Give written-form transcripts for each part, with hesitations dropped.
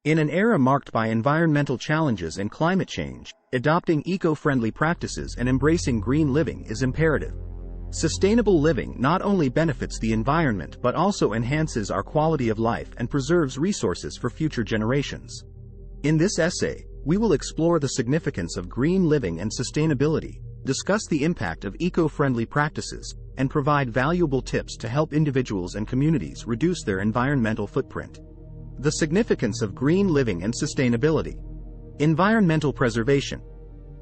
In an era marked by environmental challenges and climate change, adopting eco-friendly practices and embracing green living is imperative. Sustainable living not only benefits the environment but also enhances our quality of life and preserves resources for future generations. In this essay, we will explore the significance of green living and sustainability, discuss the impact of eco-friendly practices, and provide valuable tips to help individuals and communities reduce their environmental footprint. The significance of green living and sustainability. Environmental preservation.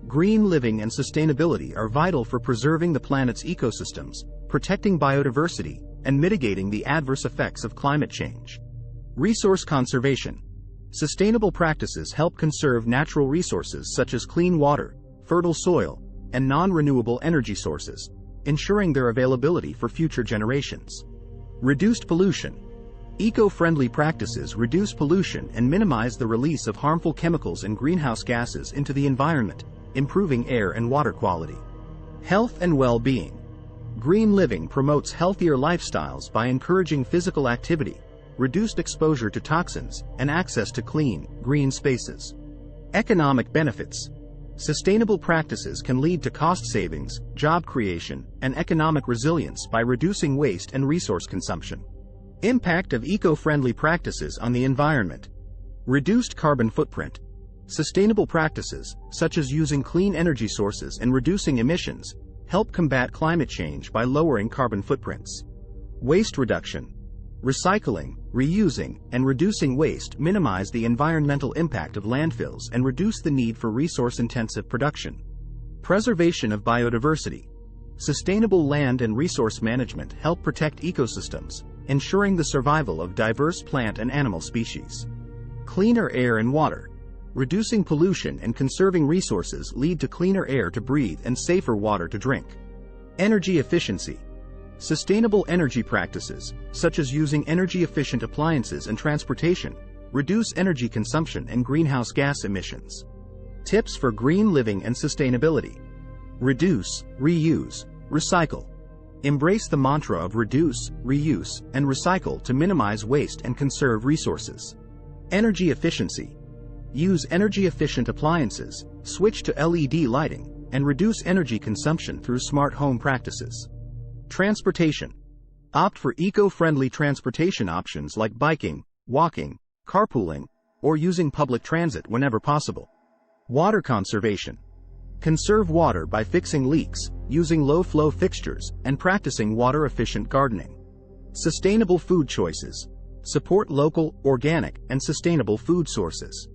Green living and sustainability are vital for preserving the planet's ecosystems, protecting biodiversity, and mitigating the adverse effects of climate change. Resource conservation. Sustainable practices help conserve natural resources such as clean water, fertile soil, and non-renewable energy sources, ensuring their availability for future generations. Reduced pollution. Eco-friendly practices reduce pollution and minimize the release of harmful chemicals and greenhouse gases into the environment, improving air and water quality. Health and well-being. Green living promotes healthier lifestyles by encouraging physical activity, reduced exposure to toxins, and access to clean, green spaces. Economic benefits. Sustainable practices can lead to cost savings, job creation, and economic resilience by reducing waste and resource consumption. Impact of eco-friendly practices on the environment. Reduced carbon footprint. Sustainable practices, such as using clean energy sources and reducing emissions, help combat climate change by lowering carbon footprints. Waste reduction. Recycling, reusing, and reducing waste minimize the environmental impact of landfills and reduce the need for resource-intensive production. Preservation of biodiversity. Sustainable land and resource management help protect ecosystems, ensuring the survival of diverse plant and animal species. Cleaner air and water. Reducing pollution and conserving resources lead to cleaner air to breathe and safer water to drink. Energy efficiency. Sustainable energy practices, such as using energy-efficient appliances and transportation, reduce energy consumption and greenhouse gas emissions. Tips for green living and sustainability. Reduce, reuse, recycle. Embrace the mantra of reduce, reuse, and recycle to minimize waste and conserve resources. Energy efficiency. Use energy-efficient appliances, switch to LED lighting, and reduce energy consumption through smart home practices. Transportation. Opt for eco-friendly transportation options like biking, walking, carpooling, or using public transit whenever possible. Water conservation. Conserve water by fixing leaks, using low-flow fixtures, and practicing water-efficient gardening. Sustainable food choices. Support local, organic, and sustainable food sources.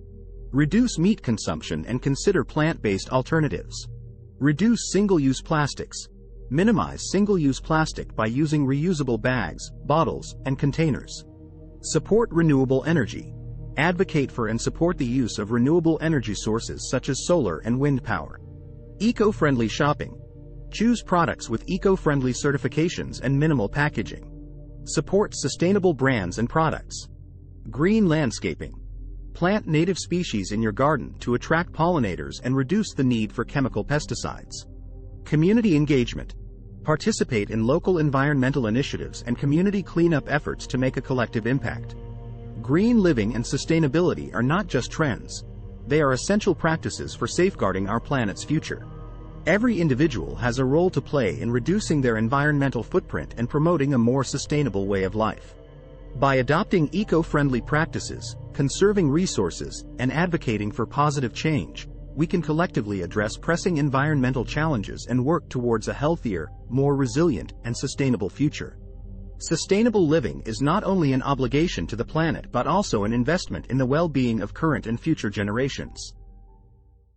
Reduce meat consumption and consider plant-based alternatives. Reduce single-use plastics. Minimize single-use plastic by using reusable bags, bottles, and containers. Support renewable energy. Advocate for and support the use of renewable energy sources such as solar and wind power. Eco-friendly shopping. Choose products with eco-friendly certifications and minimal packaging. Support sustainable brands and products. Green landscaping. Plant native species in your garden to attract pollinators and reduce the need for chemical pesticides. Community engagement. Participate in local environmental initiatives and community cleanup efforts to make a collective impact. Green living and sustainability are not just trends. They are essential practices for safeguarding our planet's future. Every individual has a role to play in reducing their environmental footprint and promoting a more sustainable way of life. By adopting eco-friendly practices, conserving resources, and advocating for positive change, we can collectively address pressing environmental challenges and work towards a healthier, more resilient, and sustainable future. Sustainable living is not only an obligation to the planet but also an investment in the well-being of current and future generations.